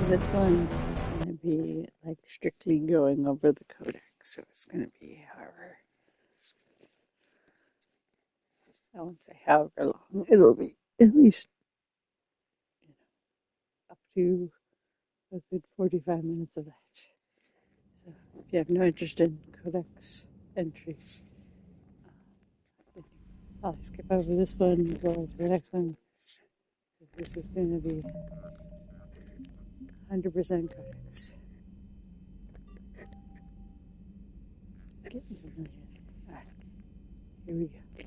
This one is going to be like strictly going over the codex, so it's going to be however, I won't say however long, it'll be at least up to a good 45 minutes of that. So if you have no interest in codex entries, I'll skip over this one, go over to the next one. This is going to be 100% codex. Getting familiar. All right, here we go.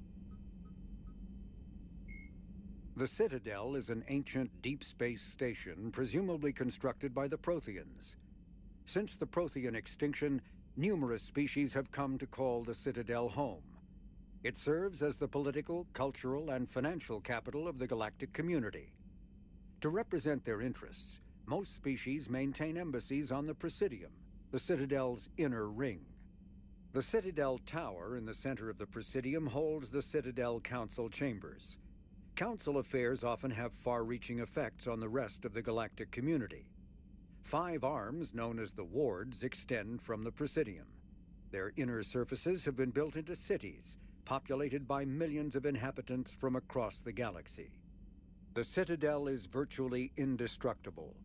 The Citadel is an ancient deep space station presumably constructed by the Protheans. Since the Prothean extinction, numerous species have come to call the Citadel home. It serves as the political, cultural, and financial capital of the galactic community. To represent their interests, most species maintain embassies on the Presidium, the Citadel's inner ring. The Citadel Tower in the center of the Presidium holds the Citadel Council chambers. Council affairs often have far-reaching effects on the rest of the galactic community. 5 arms, known as the wards, extend from the Presidium. Their inner surfaces have been built into cities, populated by millions of inhabitants from across the galaxy. The Citadel is virtually indestructible.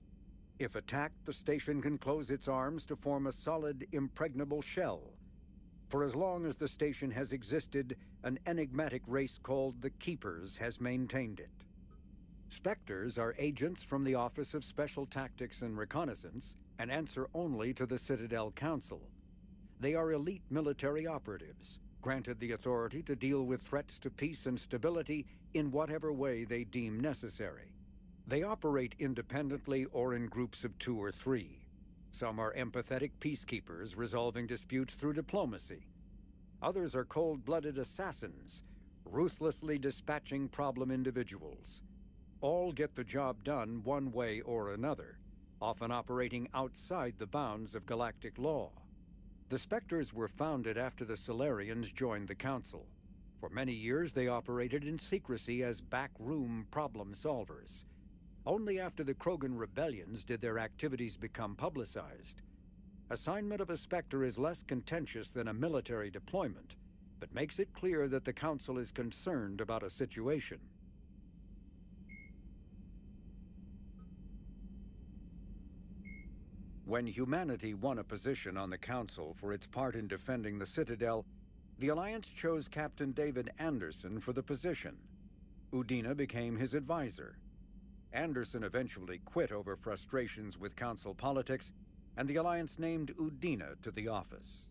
If attacked, the station can close its arms to form a solid, impregnable shell. For as long as the station has existed, an enigmatic race called the Keepers has maintained it. Spectres are agents from the Office of Special Tactics and Reconnaissance and answer only to the Citadel Council. They are elite military operatives, granted the authority to deal with threats to peace and stability in whatever way they deem necessary. They operate independently or in groups of 2 or 3. Some are empathetic peacekeepers resolving disputes through diplomacy. Others are cold-blooded assassins, ruthlessly dispatching problem individuals. All get the job done one way or another, often operating outside the bounds of galactic law. The Spectres were founded after the Solarians joined the Council. For many years they operated in secrecy as backroom problem solvers. Only after the Krogan rebellions did their activities become publicized. Assignment of a Spectre is less contentious than a military deployment, but makes it clear that the Council is concerned about a situation. When humanity won a position on the Council for its part in defending the Citadel, the Alliance chose Captain David Anderson for the position. Udina became his advisor. Anderson eventually quit over frustrations with Council politics, and the Alliance named Udina to the office.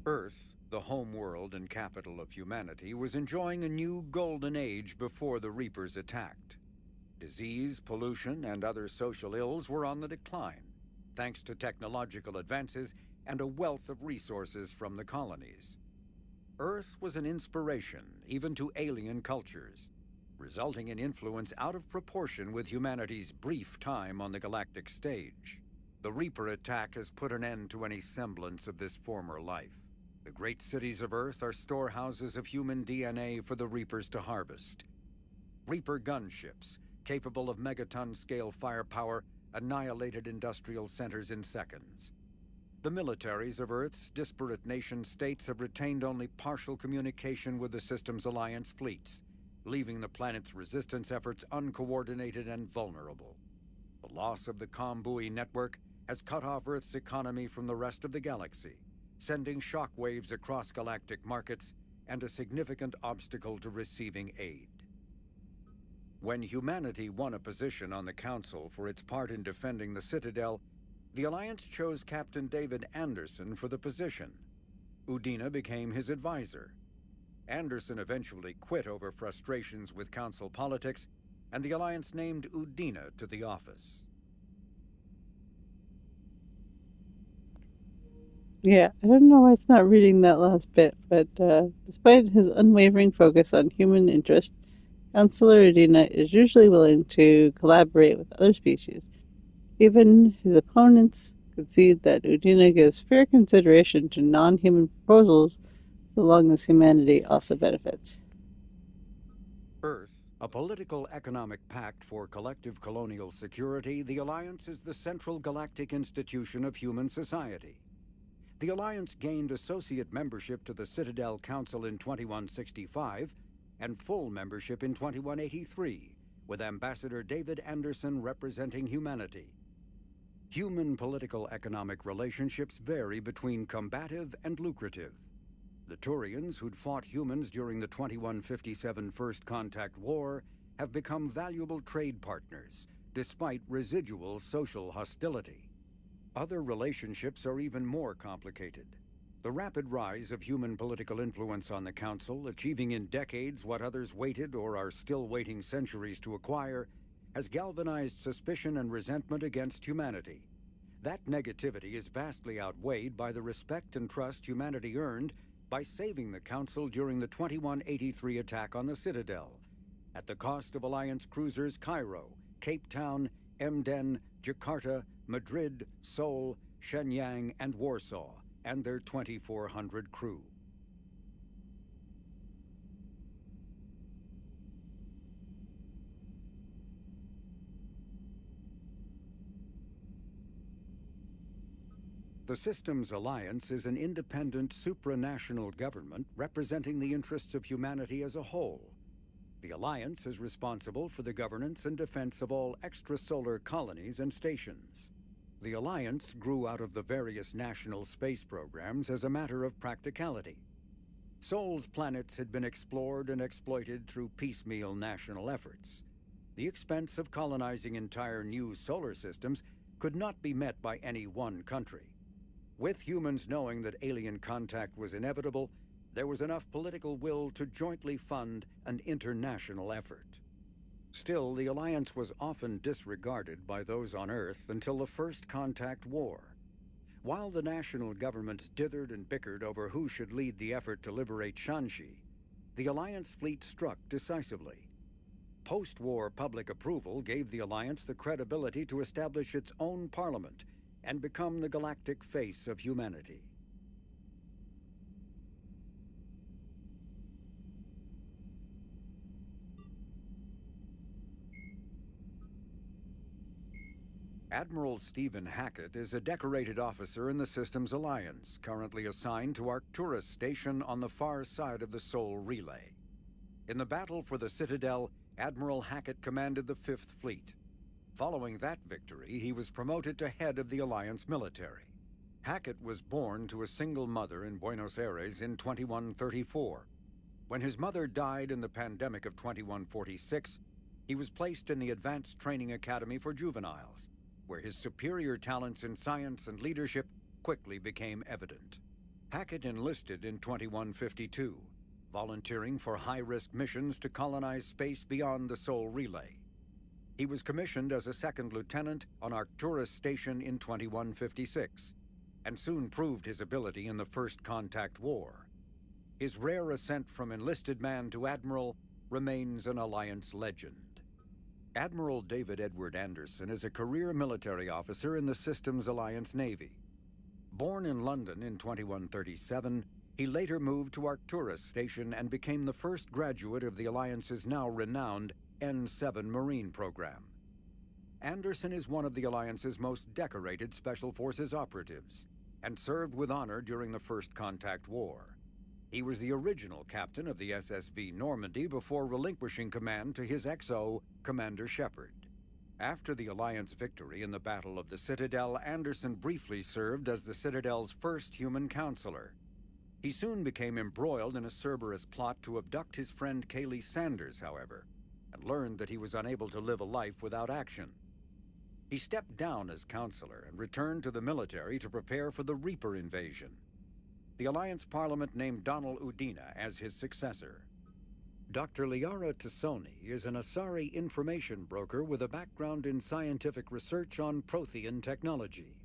Earth, the home world and capital of humanity, was enjoying a new golden age before the Reapers attacked. Disease, pollution, and other social ills were on the decline, thanks to technological advances and a wealth of resources from the colonies. Earth was an inspiration even to alien cultures, resulting in influence out of proportion with humanity's brief time on the galactic stage. The Reaper attack has put an end to any semblance of this former life. The great cities of Earth are storehouses of human DNA for the Reapers to harvest. Reaper gunships, capable of megaton-scale firepower, annihilated industrial centers in seconds. The militaries of Earth's disparate nation-states have retained only partial communication with the system's alliance fleets, leaving the planet's resistance efforts uncoordinated and vulnerable. The loss of the comm-buoy network has cut off Earth's economy from the rest of the galaxy, sending shockwaves across galactic markets and a significant obstacle to receiving aid. When humanity won a position on the Council for its part in defending the Citadel, the Alliance chose Captain David Anderson for the position. Udina became his advisor. Anderson eventually quit over frustrations with Council politics and the Alliance named Udina to the office. Yeah, I don't know why it's not reading that last bit, but despite his unwavering focus on human interest, Councillor Udina is usually willing to collaborate with other species. Even his opponents concede that Udina gives fair consideration to non-human proposals so long as humanity also benefits. Earth, a political economic pact for collective colonial security, the Alliance is the central galactic institution of human society. The Alliance gained associate membership to the Citadel Council in 2165 and full membership in 2183, with Ambassador David Anderson representing humanity. Human political-economic relationships vary between combative and lucrative. The Turians, who'd fought humans during the 2157 First Contact War, have become valuable trade partners, despite residual social hostility. Other relationships are even more complicated. The rapid rise of human political influence on the Council, achieving in decades what others waited or are still waiting centuries to acquire, has galvanized suspicion and resentment against humanity. That negativity is vastly outweighed by the respect and trust humanity earned by saving the Council during the 2183 attack on the Citadel, at the cost of Alliance cruisers Cairo, Cape Town, Emden, Jakarta, Madrid, Seoul, Shenyang, and Warsaw, and their 2,400 crew. The Systems Alliance is an independent supranational government representing the interests of humanity as a whole. The Alliance is responsible for the governance and defense of all extrasolar colonies and stations. The Alliance grew out of the various national space programs as a matter of practicality. Sol's planets had been explored and exploited through piecemeal national efforts. The expense of colonizing entire new solar systems could not be met by any one country. With humans knowing that alien contact was inevitable, there was enough political will to jointly fund an international effort. Still, the Alliance was often disregarded by those on Earth until the First Contact War. While the national governments dithered and bickered over who should lead the effort to liberate Shanxi, the Alliance fleet struck decisively. Post-war public approval gave the Alliance the credibility to establish its own parliament and become the galactic face of humanity. Admiral Stephen Hackett is a decorated officer in the Systems Alliance, currently assigned to Arcturus Station on the far side of the Sol Relay. In the battle for the Citadel, Admiral Hackett commanded the Fifth Fleet. Following that victory, he was promoted to head of the Alliance military. Hackett was born to a single mother in Buenos Aires in 2134. When his mother died in the pandemic of 2146, he was placed in the Advanced Training Academy for Juveniles, where his superior talents in science and leadership quickly became evident. Hackett enlisted in 2152, volunteering for high-risk missions to colonize space beyond the Sol Relay. He was commissioned as a second lieutenant on Arcturus Station in 2156, and soon proved his ability in the First Contact War. His rare ascent from enlisted man to admiral remains an Alliance legend. Admiral David Edward Anderson is a career military officer in the Systems Alliance Navy. Born in London in 2137, he later moved to Arcturus Station and became the first graduate of the Alliance's now renowned N7 Marine program. Anderson is one of the Alliance's most decorated Special Forces operatives and served with honor during the First Contact War. He was the original captain of the SSV Normandy before relinquishing command to his XO, Commander Shepard. After the Alliance victory in the Battle of the Citadel, Anderson briefly served as the Citadel's first human counselor. He soon became embroiled in a Cerberus plot to abduct his friend Kaylee Sanders, however, and learned that he was unable to live a life without action. He stepped down as counselor and returned to the military to prepare for the Reaper invasion. The Alliance Parliament named Donald Udina as his successor. Dr. Liara Tassoni is an Asari information broker with a background in scientific research on Prothean technology.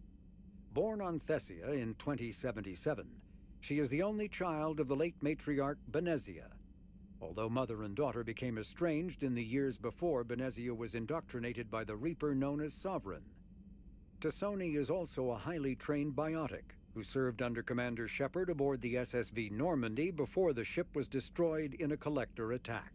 Born on Thessia in 2077, she is the only child of the late matriarch Benezia. Although mother and daughter became estranged in the years before Benezia was indoctrinated by the Reaper known as Sovereign. Tassoni is also a highly trained biotic who served under Commander Shepard aboard the SSV Normandy before the ship was destroyed in a collector attack.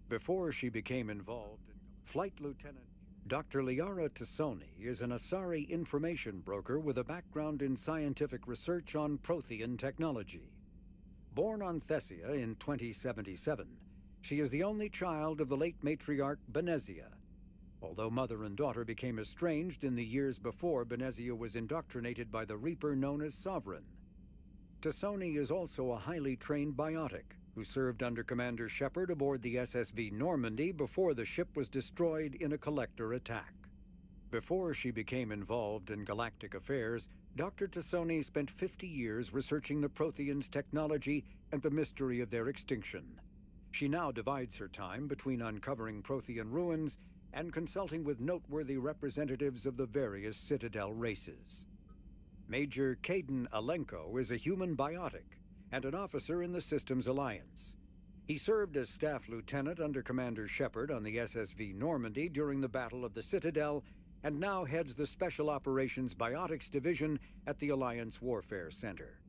Before she became involved, Flight Lieutenant Dr. Liara Tassoni is an Asari information broker with a background in scientific research on Prothean technology. Born on Thessia in 2077, she is the only child of the late matriarch Benezia. Although mother and daughter became estranged in the years before Benezia was indoctrinated by the Reaper known as Sovereign. Tassoni is also a highly trained biotic who served under Commander Shepard aboard the SSV Normandy before the ship was destroyed in a collector attack. Before she became involved in galactic affairs, Dr. Tassoni spent 50 years researching the Protheans' technology and the mystery of their extinction. She now divides her time between uncovering Prothean ruins and consulting with noteworthy representatives of the various Citadel races. Major Caden Alenko is a human biotic and an officer in the Systems Alliance. He served as staff lieutenant under Commander Shepard on the SSV Normandy during the Battle of the Citadel and now heads the Special Operations Biotics Division at the Alliance Warfare Center.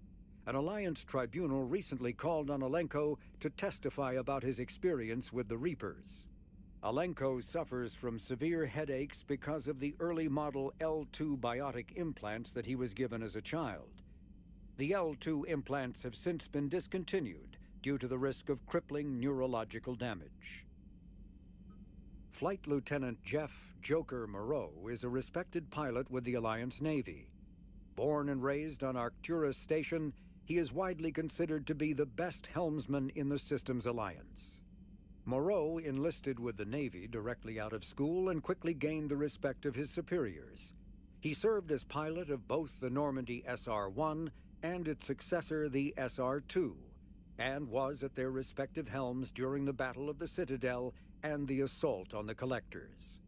An Alliance tribunal recently called on Alenko to testify about his experience with the Reapers. Alenko suffers from severe headaches because of the early model L2 biotic implants that he was given as a child. The L2 implants have since been discontinued due to the risk of crippling neurological damage. Flight Lieutenant Jeff "Joker" Moreau is a respected pilot with the Alliance Navy. Born and raised on Arcturus Station, he is widely considered to be the best helmsman in the Systems Alliance. Moreau enlisted with the Navy directly out of school and quickly gained the respect of his superiors. He served as pilot of both the Normandy SR-1 and its successor, the SR-2, and was at their respective helms during the Battle of the Citadel and the assault on the collectors.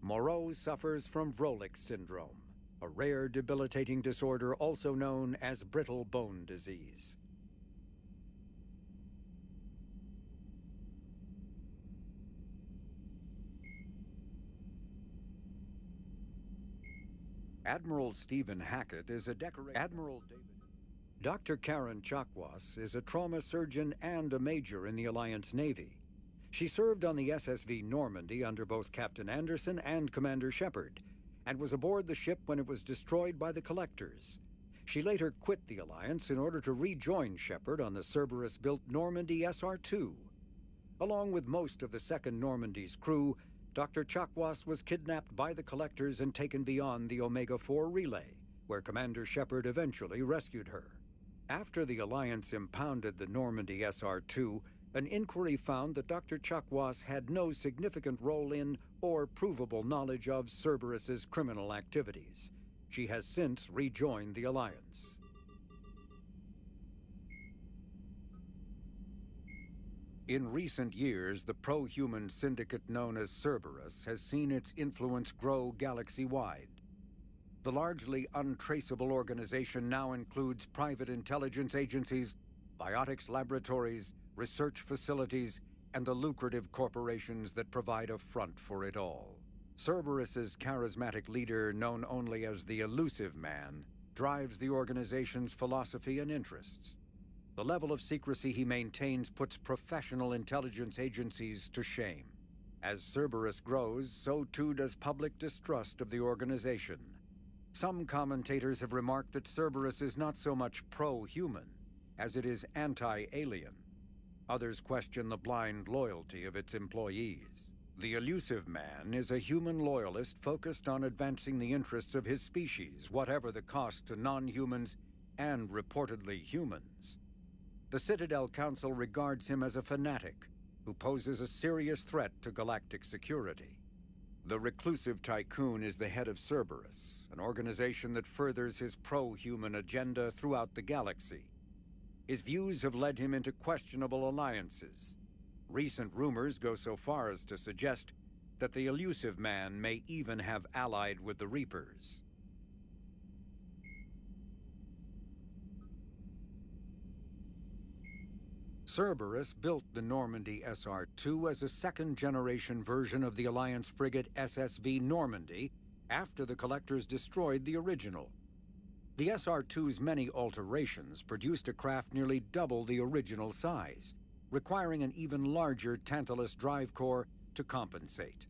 Moreau suffers from Vrolik syndrome, a rare debilitating disorder also known as brittle bone disease. Admiral Stephen Hackett is a decorated Admiral David. Dr. Karen Chakwas is a trauma surgeon and a major in the Alliance Navy. She served on the SSV Normandy under both Captain Anderson and Commander Shepard, and was aboard the ship when it was destroyed by the collectors. She later quit the Alliance in order to rejoin Shepard on the Cerberus-built Normandy SR-2. Along with most of the Second Normandy's crew, Dr. Chakwas was kidnapped by the collectors and taken beyond the Omega-4 relay, where Commander Shepard eventually rescued her. After the Alliance impounded the Normandy SR-2, an inquiry found that Dr. Chakwas had no significant role in or provable knowledge of Cerberus's criminal activities. She has since rejoined the Alliance. In recent years, the pro-human syndicate known as Cerberus has seen its influence grow galaxy-wide. The largely untraceable organization now includes private intelligence agencies, biotics laboratories, research facilities, and the lucrative corporations that provide a front for it all. Cerberus's charismatic leader, known only as the Elusive Man, drives the organization's philosophy and interests. The level of secrecy he maintains puts professional intelligence agencies to shame. As Cerberus grows, so too does public distrust of the organization. Some commentators have remarked that Cerberus is not so much pro-human as it is anti-alien. Others question the blind loyalty of its employees. The Elusive Man is a human loyalist focused on advancing the interests of his species, whatever the cost to non-humans and reportedly humans. The Citadel Council regards him as a fanatic who poses a serious threat to galactic security. The reclusive tycoon is the head of Cerberus, an organization that furthers his pro-human agenda throughout the galaxy. His views have led him into questionable alliances. Recent rumors go so far as to suggest that the elusive man may even have allied with the Reapers. Cerberus built the Normandy SR-2 as a second-generation version of the Alliance frigate SSV Normandy after the Collectors destroyed the original. The SR-2's many alterations produced a craft nearly double the original size, requiring an even larger Tantalus drive core to compensate.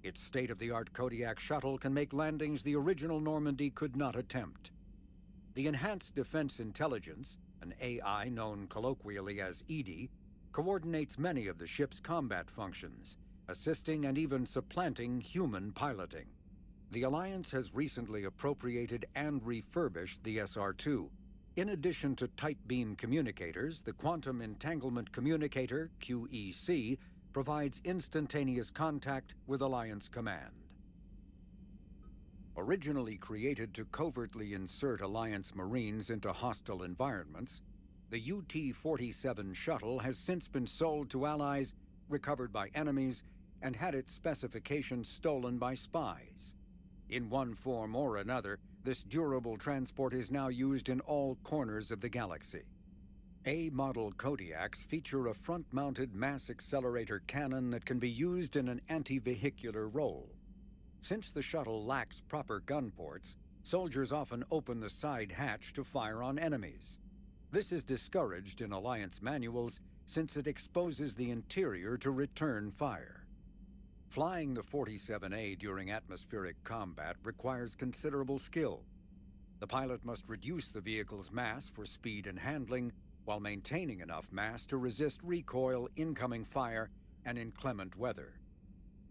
Its state-of-the-art Kodiak shuttle can make landings the original Normandy could not attempt. The Enhanced Defense Intelligence, an AI known colloquially as EDI, coordinates many of the ship's combat functions, assisting and even supplanting human piloting. The Alliance has recently appropriated and refurbished the SR-2. In addition to tight beam communicators, the Quantum Entanglement Communicator, QEC, provides instantaneous contact with Alliance command. Originally created to covertly insert Alliance Marines into hostile environments, the UT-47 shuttle has since been sold to allies, recovered by enemies, and had its specifications stolen by spies. In one form or another, this durable transport is now used in all corners of the galaxy. A-model Kodiaks feature a front-mounted mass accelerator cannon that can be used in an anti-vehicular role. Since the shuttle lacks proper gun ports, soldiers often open the side hatch to fire on enemies. This is discouraged in Alliance manuals since it exposes the interior to return fire. Flying the 47A during atmospheric combat requires considerable skill. The pilot must reduce the vehicle's mass for speed and handling while maintaining enough mass to resist recoil, incoming fire, and inclement weather.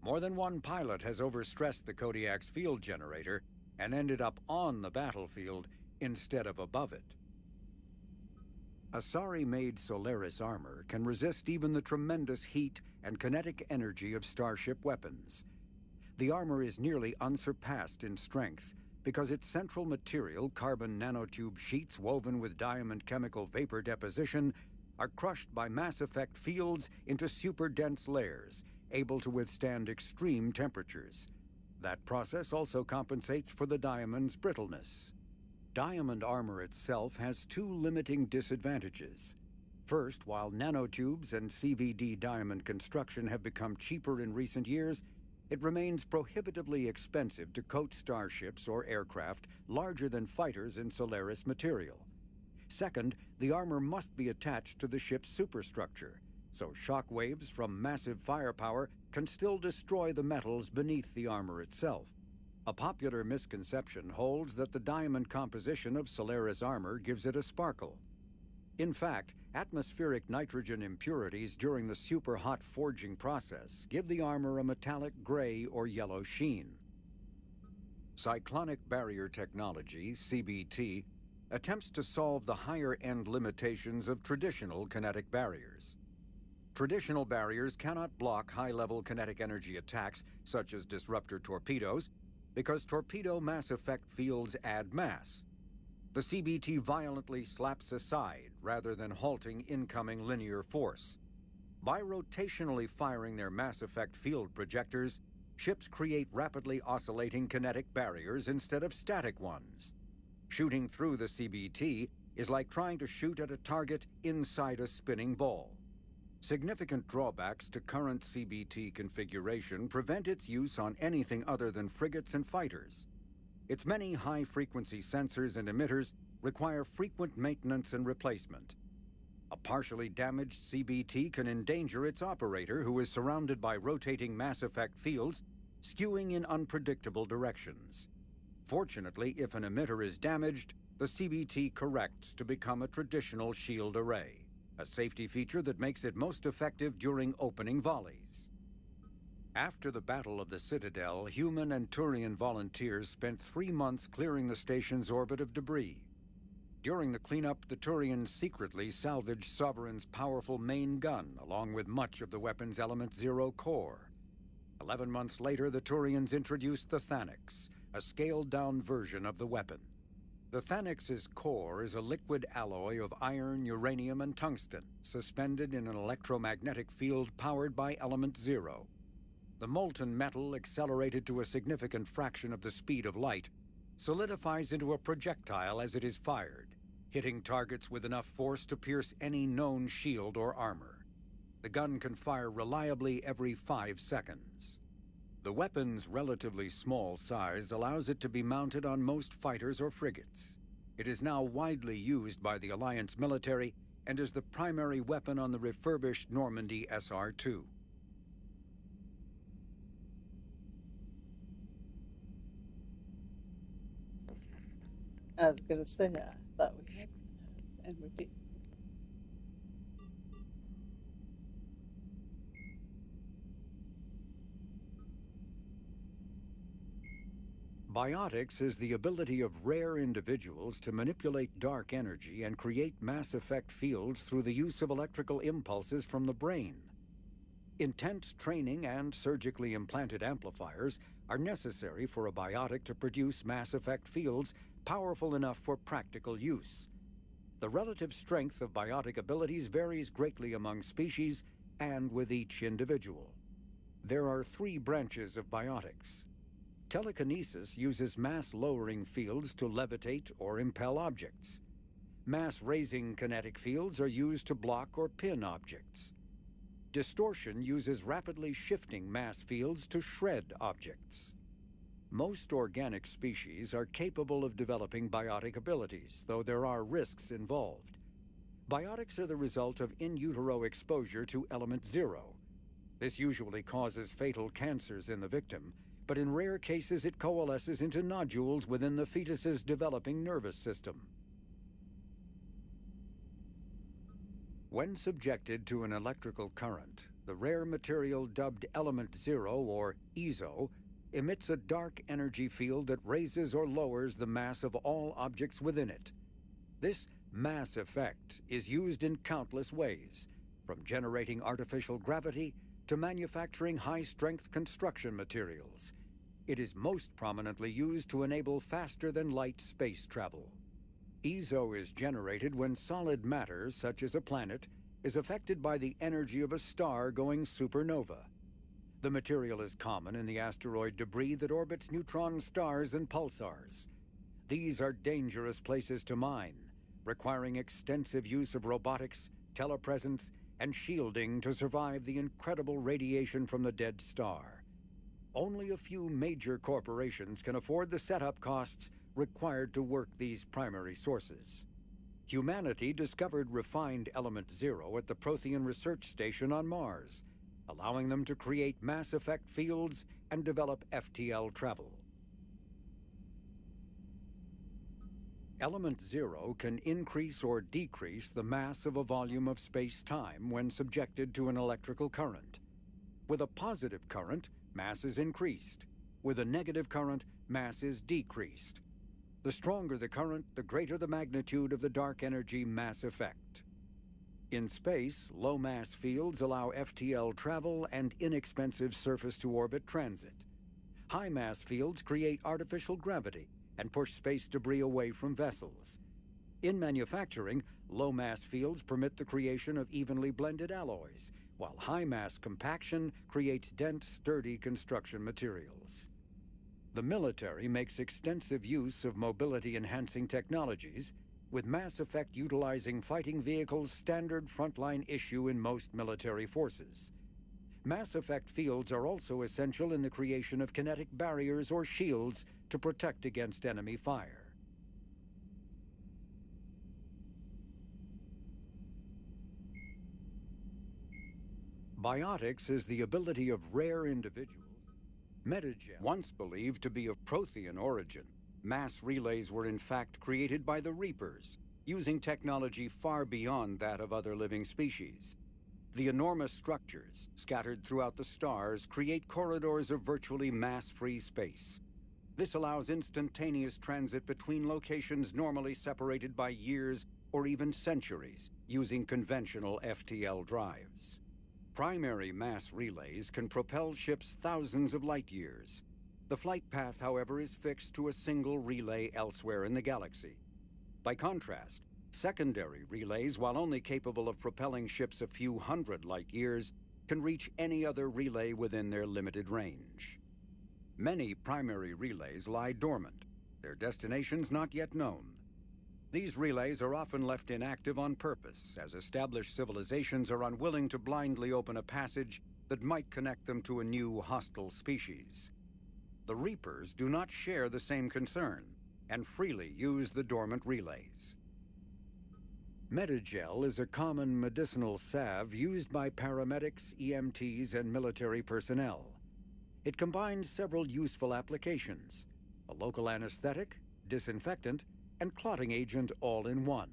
More than one pilot has overstressed the Kodiak's field generator and ended up on the battlefield instead of above it. Asari-made Solaris armor can resist even the tremendous heat and kinetic energy of starship weapons. The armor is nearly unsurpassed in strength because its central material, carbon nanotube sheets woven with diamond chemical vapor deposition, are crushed by mass effect fields into super-dense layers, able to withstand extreme temperatures. That process also compensates for the diamond's brittleness. Diamond armor itself has two limiting disadvantages. First, while nanotubes and CVD diamond construction have become cheaper in recent years, it remains prohibitively expensive to coat starships or aircraft larger than fighters in Solaris material. Second, the armor must be attached to the ship's superstructure, so shock waves from massive firepower can still destroy the metals beneath the armor itself. A popular misconception holds that the diamond composition of Solaris armor gives it a sparkle. In fact, atmospheric nitrogen impurities during the super-hot forging process give the armor a metallic gray or yellow sheen. Cyclonic barrier technology, CBT, attempts to solve the higher-end limitations of traditional kinetic barriers. Traditional barriers cannot block high-level kinetic energy attacks, such as disruptor torpedoes, because torpedo mass effect fields add mass. The CBT violently slaps aside rather than halting incoming linear force. By rotationally firing their mass effect field projectors, ships create rapidly oscillating kinetic barriers instead of static ones. Shooting through the CBT is like trying to shoot at a target inside a spinning ball. Significant drawbacks to current CBT configuration prevent its use on anything other than frigates and fighters. Its many high-frequency sensors and emitters require frequent maintenance and replacement. A partially damaged CBT can endanger its operator, who is surrounded by rotating mass effect fields, skewing in unpredictable directions. Fortunately, if an emitter is damaged, the CBT corrects to become a traditional shield array, a safety feature that makes it most effective during opening volleys. After the Battle of the Citadel, human and Turian volunteers spent 3 months clearing the station's orbit of debris. During the cleanup, the Turians secretly salvaged Sovereign's powerful main gun, along with much of the weapon's Element Zero core. 11 months later, the Turians introduced the Thanix, a scaled-down version of the weapon. The Thanix's core is a liquid alloy of iron, uranium, and tungsten, suspended in an electromagnetic field powered by element zero. The molten metal, accelerated to a significant fraction of the speed of light, solidifies into a projectile as it is fired, hitting targets with enough force to pierce any known shield or armor. The gun can fire reliably every 5 seconds. The weapon's relatively small size allows it to be mounted on most fighters or frigates. It is now widely used by the Alliance military and is the primary weapon on the refurbished Normandy SR-2. I was gonna say, I thought we had and repeat. Biotics is the ability of rare individuals to manipulate dark energy and create mass effect fields through the use of electrical impulses from the brain. Intense training and surgically implanted amplifiers are necessary for a biotic to produce mass effect fields powerful enough for practical use. The relative strength of biotic abilities varies greatly among species and with each individual. There are 3 branches of biotics. Telekinesis uses mass-lowering fields to levitate or impel objects. Mass-raising kinetic fields are used to block or pin objects. Distortion uses rapidly shifting mass fields to shred objects. Most organic species are capable of developing biotic abilities, though there are risks involved. Biotics are the result of in utero exposure to element zero. This usually causes fatal cancers in the victim, but in rare cases it coalesces into nodules within the fetus's developing nervous system. When subjected to an electrical current, the rare material dubbed element zero, or EZO, emits a dark energy field that raises or lowers the mass of all objects within it. This mass effect is used in countless ways, from generating artificial gravity to manufacturing high-strength construction materials. It is most prominently used to enable faster-than-light space travel. EZO is generated when solid matter, such as a planet, is affected by the energy of a star going supernova. The material is common in the asteroid debris that orbits neutron stars and pulsars. These are dangerous places to mine, requiring extensive use of robotics, telepresence, and shielding to survive the incredible radiation from the dead star. Only a few major corporations can afford the setup costs required to work these primary sources. Humanity discovered refined element zero at the Prothean Research Station on Mars, allowing them to create mass effect fields and develop FTL travel. Element zero can increase or decrease the mass of a volume of space-time when subjected to an electrical current. With a positive current, mass is increased. With a negative current, mass is decreased. The stronger the current, the greater the magnitude of the dark energy mass effect. In space, low-mass fields allow FTL travel and inexpensive surface-to-orbit transit. High-mass fields create artificial gravity and push space debris away from vessels. In manufacturing, low-mass fields permit the creation of evenly blended alloys, while high-mass compaction creates dense, sturdy construction materials. The military makes extensive use of mobility-enhancing technologies, with mass effect utilizing fighting vehicles standard frontline issue in most military forces. Mass effect fields are also essential in the creation of kinetic barriers or shields to protect against enemy fire. Biotics is the ability of rare individuals. Metagen, once believed to be of Prothean origin, mass relays were in fact created by the Reapers, using technology far beyond that of other living species. The enormous structures, scattered throughout the stars, create corridors of virtually mass-free space. This allows instantaneous transit between locations normally separated by years or even centuries, using conventional FTL drives. Primary mass relays can propel ships thousands of light years. The flight path, however, is fixed to a single relay elsewhere in the galaxy. By contrast, secondary relays, while only capable of propelling ships a few hundred light-years, can reach any other relay within their limited range. Many primary relays lie dormant, their destinations not yet known. These relays are often left inactive on purpose, as established civilizations are unwilling to blindly open a passage that might connect them to a new hostile species. The Reapers do not share the same concern, and freely use the dormant relays. Metagel is a common medicinal salve used by paramedics, EMTs, and military personnel. It combines several useful applications: a local anesthetic, disinfectant, and clotting agent all in one.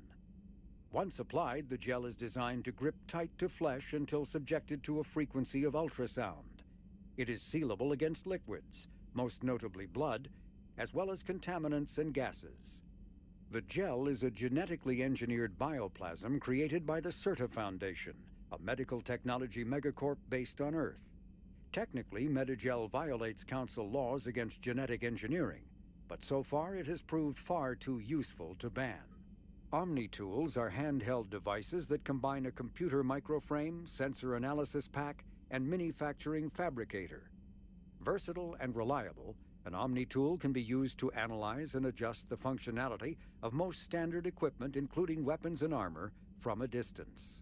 Once applied, the gel is designed to grip tight to flesh until subjected to a frequency of ultrasound. It is sealable against liquids, most notably blood, as well as contaminants and gases. The gel is a genetically engineered bioplasm created by the CERTA Foundation, a medical technology megacorp based on Earth. Technically, Metagel violates Council laws against genetic engineering, but so far it has proved far too useful to ban. Omni-tools are handheld devices that combine a computer microframe, sensor analysis pack, and manufacturing fabricator. Versatile and reliable, an Omni-tool can be used to analyze and adjust the functionality of most standard equipment, including weapons and armor, from a distance.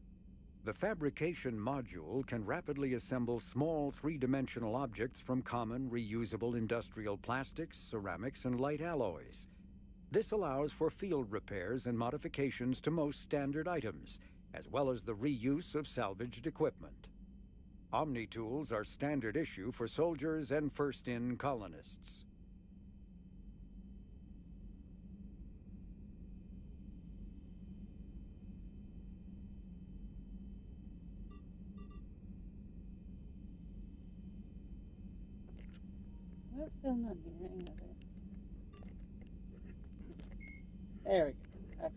The fabrication module can rapidly assemble small three-dimensional objects from common, reusable industrial plastics, ceramics, and light alloys. This allows for field repairs and modifications to most standard items, as well as the reuse of salvaged equipment. Omni-tools are standard issue for soldiers and first-in colonists. What's going on here? Hang on there. There we go. Okay.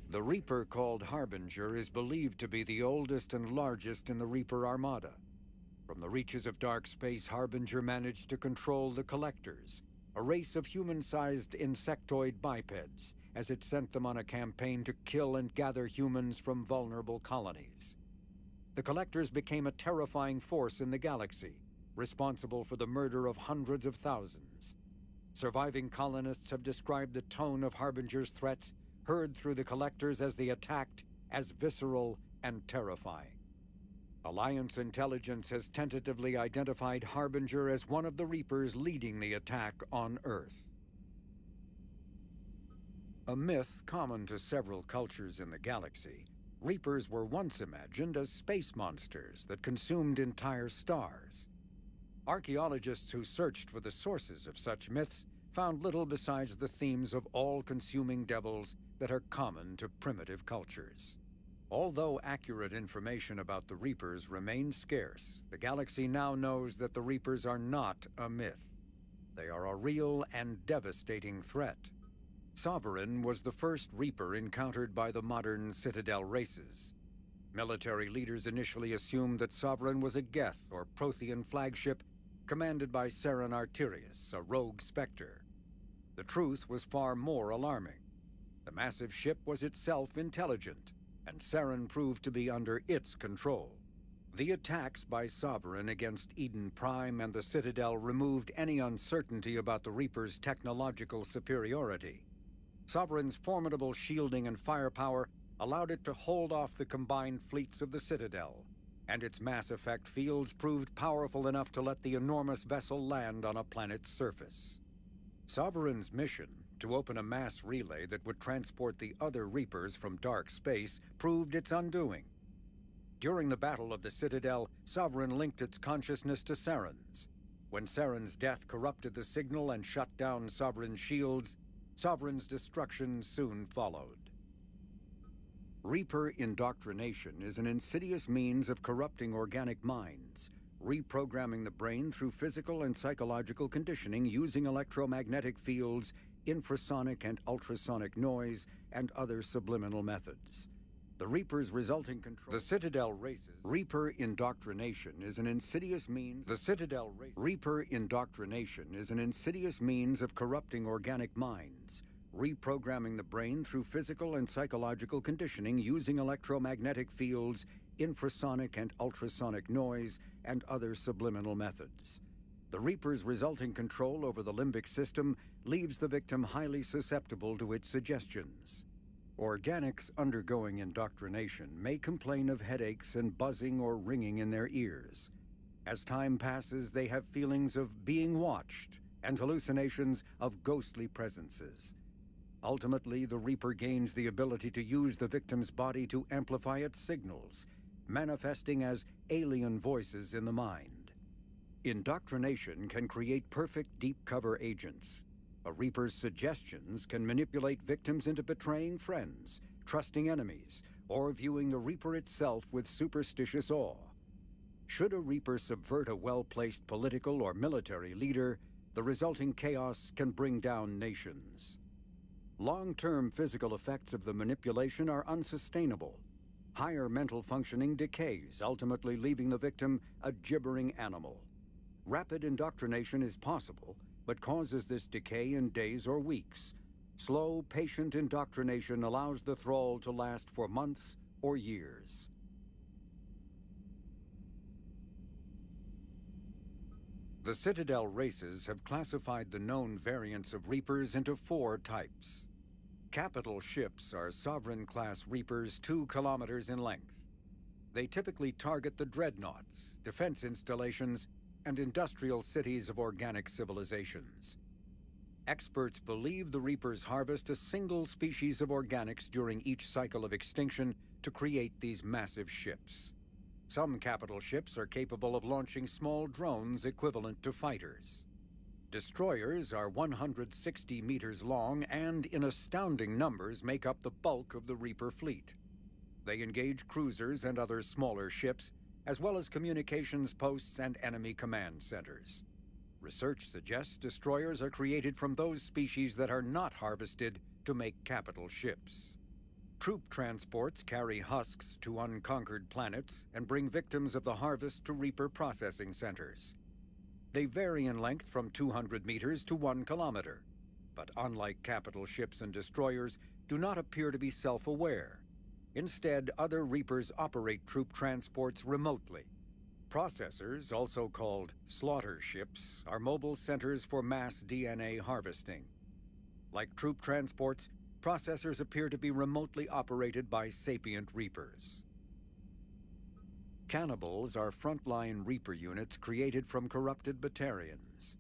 The Reaper called Harbinger is believed to be the oldest and largest in the Reaper Armada. From the reaches of dark space, Harbinger managed to control the Collectors, a race of human-sized insectoid bipeds, as it sent them on a campaign to kill and gather humans from vulnerable colonies. The Collectors became a terrifying force in the galaxy, responsible for the murder of hundreds of thousands. Surviving colonists have described the tone of Harbinger's threats heard through the Collectors as they attacked as visceral and terrifying. Alliance intelligence has tentatively identified Harbinger as one of the Reapers leading the attack on Earth. A myth common to several cultures in the galaxy, Reapers were once imagined as space monsters that consumed entire stars. Archaeologists who searched for the sources of such myths found little besides the themes of all-consuming devils that are common to primitive cultures. Although accurate information about the Reapers remains scarce, the galaxy now knows that the Reapers are not a myth. They are a real and devastating threat. Sovereign was the first Reaper encountered by the modern Citadel races. Military leaders initially assumed that Sovereign was a Geth or Prothean flagship commanded by Saren Arterius, a rogue specter. The truth was far more alarming. The massive ship was itself intelligent, and Saren proved to be under its control. The attacks by Sovereign against Eden Prime and the Citadel removed any uncertainty about the Reaper's technological superiority. Sovereign's formidable shielding and firepower allowed it to hold off the combined fleets of the Citadel, and its mass effect fields proved powerful enough to let the enormous vessel land on a planet's surface. Sovereign's mission, to open a mass relay that would transport the other Reapers from dark space, proved its undoing. During the Battle of the Citadel, Sovereign linked its consciousness to Saren's. When Saren's death corrupted the signal and shut down Sovereign's shields, Sovereign's destruction soon followed. Reaper indoctrination is an insidious means of corrupting organic minds, reprogramming the brain through physical and psychological conditioning using electromagnetic fields, infrasonic and ultrasonic noise, and other subliminal methods. The Reaper's resulting control. The Citadel races. Reaper indoctrination is an insidious means. The Citadel race. Reaper indoctrination is an insidious means of corrupting organic minds, reprogramming the brain through physical and psychological conditioning using electromagnetic fields, infrasonic and ultrasonic noise, and other subliminal methods. The Reaper's resulting control over the limbic system leaves the victim highly susceptible to its suggestions. Organics undergoing indoctrination may complain of headaches and buzzing or ringing in their ears. As time passes, they have feelings of being watched and hallucinations of ghostly presences. Ultimately, the Reaper gains the ability to use the victim's body to amplify its signals, manifesting as alien voices in the mind. Indoctrination can create perfect deep cover agents. A Reaper's suggestions can manipulate victims into betraying friends, trusting enemies, or viewing the Reaper itself with superstitious awe. Should a Reaper subvert a well-placed political or military leader, the resulting chaos can bring down nations. Long-term physical effects of the manipulation are unsustainable. Higher mental functioning decays, ultimately leaving the victim a gibbering animal. Rapid indoctrination is possible, but causes this decay in days or weeks. Slow, patient indoctrination allows the thrall to last for months or years. The Citadel races have classified the known variants of Reapers into 4 types. Capital ships are sovereign-class Reapers 2 kilometers in length. They typically target the dreadnoughts, defense installations, and industrial cities of organic civilizations. Experts believe the Reapers harvest a single species of organics during each cycle of extinction to create these massive ships. Some capital ships are capable of launching small drones equivalent to fighters. Destroyers are 160 meters long and, in astounding numbers, make up the bulk of the Reaper fleet. They engage cruisers and other smaller ships, as well as communications posts and enemy command centers. Research suggests destroyers are created from those species that are not harvested to make capital ships. Troop transports carry husks to unconquered planets and bring victims of the harvest to Reaper processing centers. They vary in length from 200 meters to 1 kilometer, but unlike capital ships and destroyers, do not appear to be self-aware. Instead, other Reapers operate troop transports remotely. Processors, also called slaughter ships, are mobile centers for mass DNA harvesting. Like troop transports, processors appear to be remotely operated by sapient Reapers. Cannibals are frontline Reaper units created from corrupted Batarians.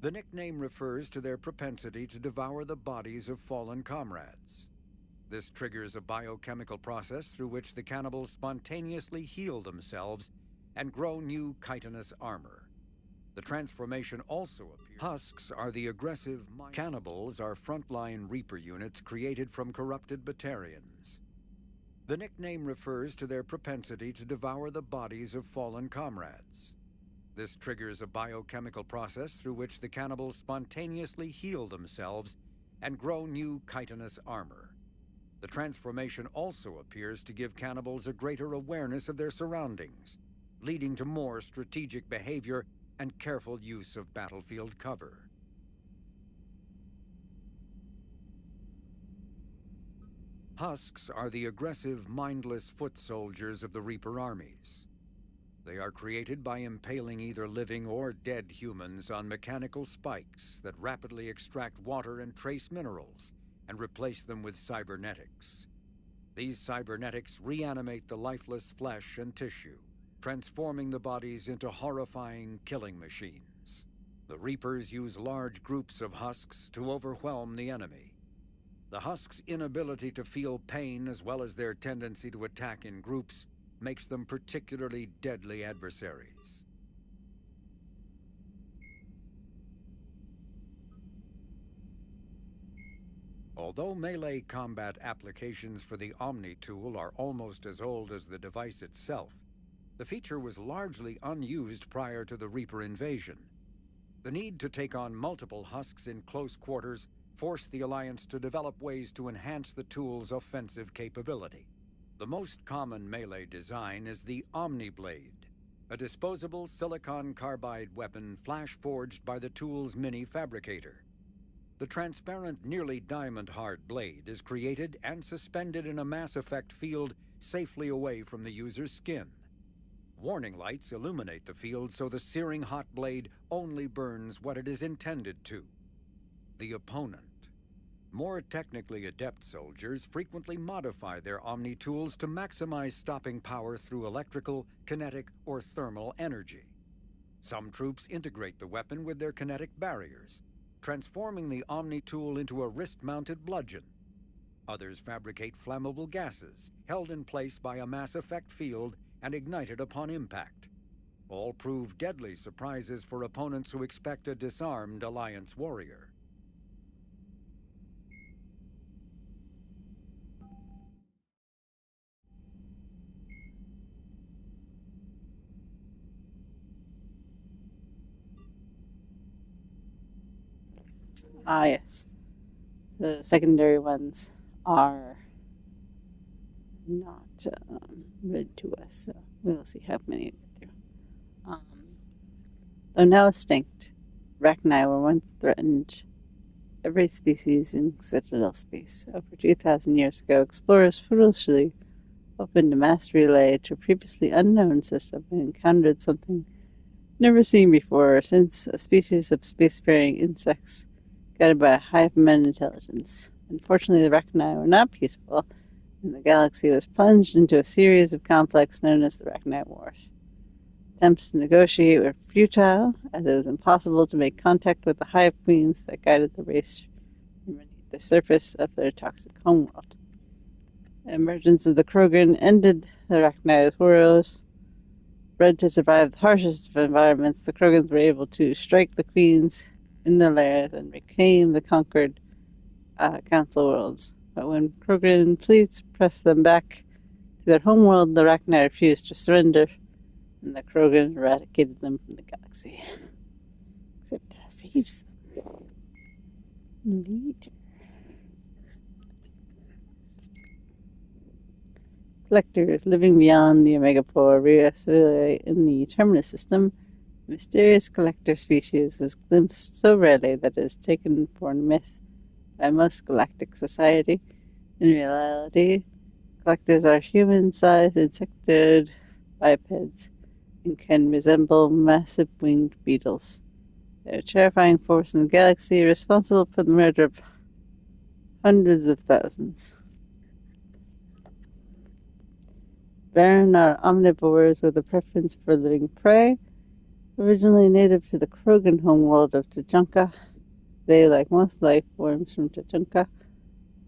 The nickname refers to their propensity to devour the bodies of fallen comrades. This triggers a biochemical process through which the cannibals spontaneously heal themselves and grow new chitinous armor. The transformation also appears. Husks are the aggressive cannibals are frontline Reaper units created from corrupted Batarians. The nickname refers to their propensity to devour the bodies of fallen comrades. This triggers a biochemical process through which the cannibals spontaneously heal themselves and grow new chitinous armor. The transformation also appears to give cannibals a greater awareness of their surroundings, leading to more strategic behavior and careful use of battlefield cover. Husks are the aggressive, mindless foot soldiers of the Reaper armies. They are created by impaling either living or dead humans on mechanical spikes that rapidly extract water and trace minerals and replace them with cybernetics. These cybernetics reanimate the lifeless flesh and tissue, transforming the bodies into horrifying killing machines. The Reapers use large groups of husks to overwhelm the enemy. The husks' inability to feel pain, as well as their tendency to attack in groups, makes them particularly deadly adversaries. Although melee combat applications for the Omni tool are almost as old as the device itself, the feature was largely unused prior to the Reaper invasion. The need to take on multiple husks in close quarters forced the Alliance to develop ways to enhance the tool's offensive capability. The most common melee design is the Omni-Blade, a disposable silicon carbide weapon flash-forged by the tool's mini fabricator. The transparent, nearly diamond-hard blade is created and suspended in a mass effect field safely away from the user's skin. Warning lights illuminate the field so the searing hot blade only burns what it is intended to: the opponent. More technically adept soldiers frequently modify their Omni tools to maximize stopping power through electrical, kinetic, or thermal energy. Some troops integrate the weapon with their kinetic barriers, transforming the Omni tool into a wrist-mounted bludgeon. Others fabricate flammable gases, held in place by a mass effect field and ignited upon impact. All prove deadly surprises for opponents who expect a disarmed Alliance warrior. Ah, yes. The secondary ones are not read to us, so we'll see how many we get through. Though now extinct, Arachni were once threatened every species in Citadel space. Over 2,000 years ago, explorers foolishly opened a mass relay to a previously unknown system and encountered something never seen before or since, a species of spacefaring insects guided by a hive of men intelligence. Unfortunately, the Arachni were not peaceful, and the galaxy was plunged into a series of conflicts known as the Arachnite Wars. Attempts to negotiate were futile, as it was impossible to make contact with the hive queens that guided the race from beneath the surface of their toxic homeworld. The emergence of the Krogan ended the Arachnite Wars. Bred to survive the harshest of environments, the Krogans were able to strike the queens in their lairs and reclaim the conquered council worlds. But when Krogan fleets pressed them back to their homeworld, the Arachni refused to surrender, and the Krogan eradicated them from the galaxy. Except saves them later. Collectors living beyond the Omega-4 recirculate in the Terminus system. A mysterious collector species is glimpsed so rarely that it is taken for a myth by most galactic society. In reality, collectors are human-sized insectoid bipeds and can resemble massive winged beetles. They are a terrifying force in the galaxy, responsible for the murder of hundreds of thousands. Baron are omnivores with a preference for living prey. Originally native to the Krogan homeworld of Tuchanka, they, like most life forms from Tuchanka,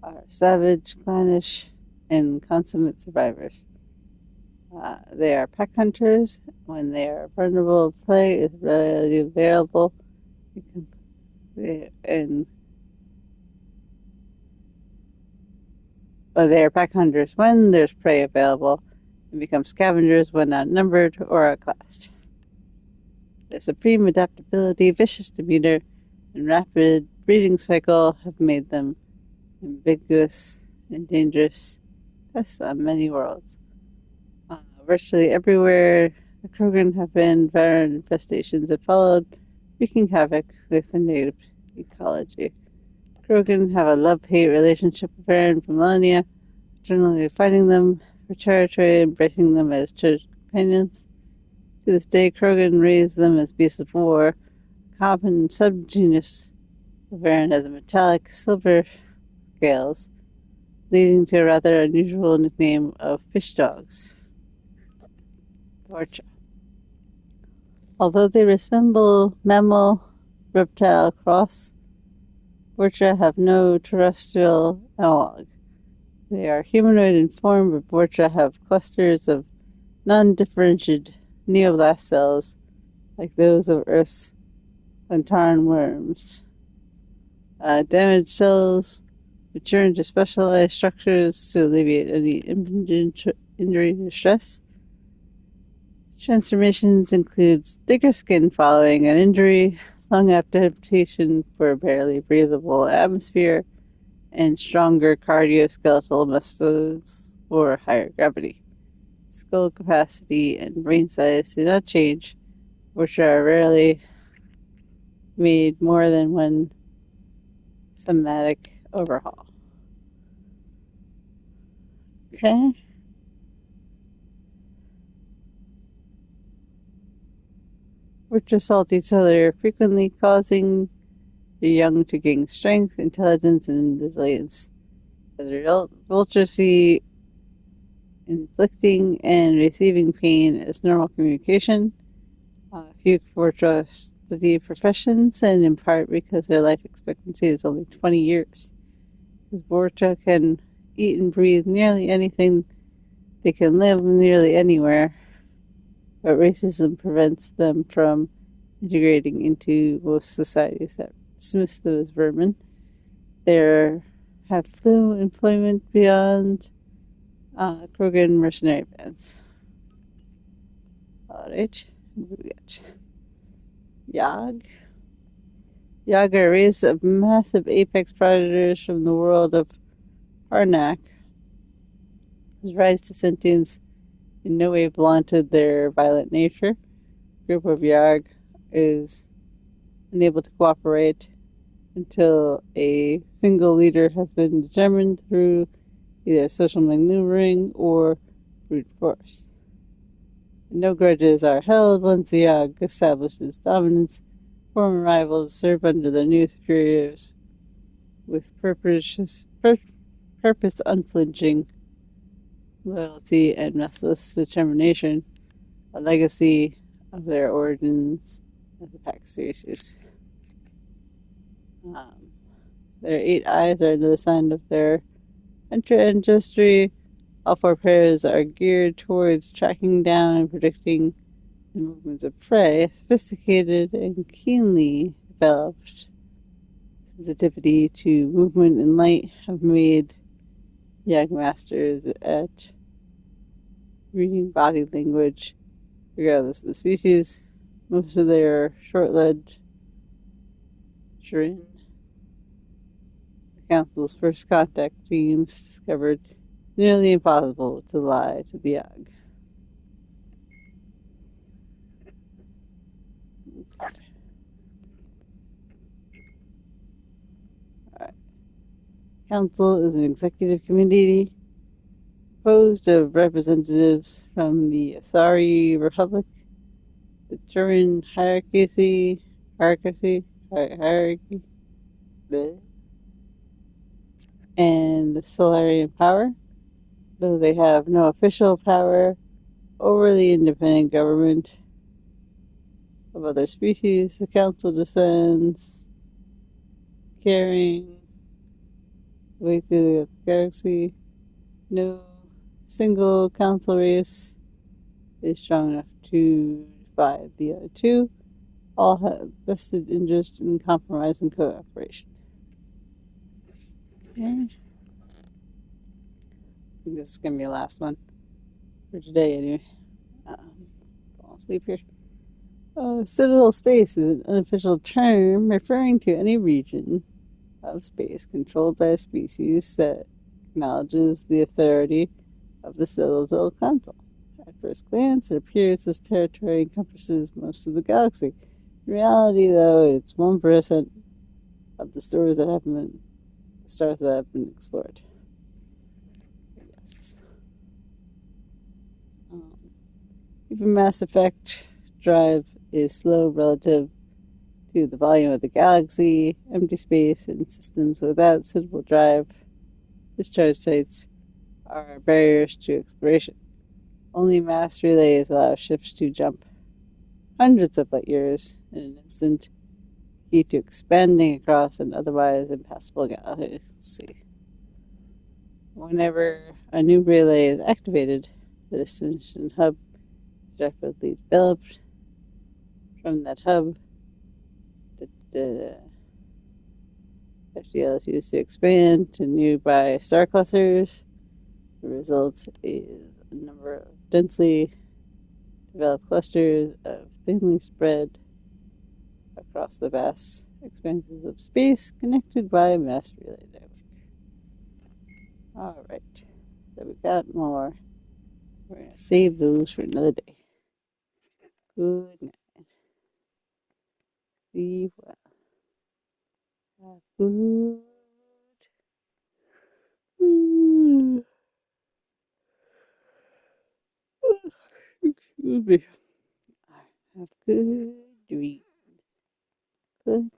are savage, clannish, and consummate survivors. They are pack hunters. When they are vulnerable, prey is readily available. They are pack hunters when there's prey available, and become scavengers when outnumbered or outclassed. Their supreme adaptability, vicious demeanor, and rapid breeding cycle have made them ambiguous and dangerous pests on many worlds. Virtually everywhere the Krogan have been, Varan infestations have followed, wreaking havoc with the native ecology. Krogan have a love-hate relationship with Varan for millennia, generally fighting them for territory, embracing them as companions. To this day, Krogan raise them as beasts of war. A common subgenus of Varan has a metallic silver scales, leading to a rather unusual nickname of fish dogs. Vorcha. Although they resemble mammal-reptile cross, Vorcha have no terrestrial analog. They are humanoid in form, but Vorcha have clusters of non-differentiated neoblast cells, like those of Earth's Plantaran worms. Damaged cells mature into specialized structures to alleviate any injury or stress. Transformations include thicker skin following an injury, lung adaptation for a barely breathable atmosphere, and stronger cardioskeletal muscles or higher gravity. Skull capacity and brain size do not change, which are rarely made more than one somatic overhaul. Okay? Which assault each other, frequently causing the young to gain strength, intelligence, and resilience. As a result, vultures see inflicting and receiving pain as normal communication. Few vultures study professions, and in part because their life expectancy is only 20 years. Because vultures can eat and breathe nearly anything, they can live nearly anywhere, but racism prevents them from integrating into most societies that dismiss them as vermin. They have few employment beyond Krogan mercenary bands. Alright, what do we got? Yag. Yag are a race of massive apex predators from the world of Harnack, whose rise to sentience in no way blunted their violent nature. A group of Yag is unable to cooperate until a single leader has been determined through either social maneuvering or brute force. No grudges are held once the Yag establishes dominance. Former rivals serve under their new superiors with purpose unflinching loyalty and restless determination, a legacy of their origins as a pack species. Um, their 8 eyes are another sign of their ancestry. All four pairs are geared towards tracking down and predicting the movements of prey. Sophisticated and keenly developed sensitivity to movement and light have made Yag masters at reading body language, regardless of the species. Most of their short-lived Shirin, the Council's first contact teams, discovered it's nearly impossible to lie to the Yag. Right. Council is an executive committee composed of representatives from the Asari Republic, the Turan hierarchy, and the Solarian power. Though they have no official power over the independent government of other species, the Council descends, carrying way through the galaxy. No single council race is strong enough to defy the other two. All have vested interest in compromise and cooperation. Okay. I think this is going to be the last one for today, anyway. Fall asleep here. Citadel space is an unofficial term referring to any region of space controlled by a species that acknowledges the authority of the Citadel Council. At first glance, it appears this territory encompasses most of the galaxy. In reality, though, it's 1% of the stars that have been explored. Yes. Even Mass Effect drive is slow relative to the volume of the galaxy. Empty space and systems without suitable drive discharge sites are barriers to exploration. Only mass relays allow ships to jump hundreds of light years in an instant, key to expanding across an otherwise impassable galaxy. Whenever a new relay is activated, the destination hub is rapidly developed. From that hub, the FTL is used to expand to nearby star clusters. The result is a number of densely developed clusters of thinly spread across the vast expanses of space connected by a mass relay network. Alright, So we got more. We're gonna save those for another day. Good night. Sleep well. Have good. Excuse me. Have good dreams. Good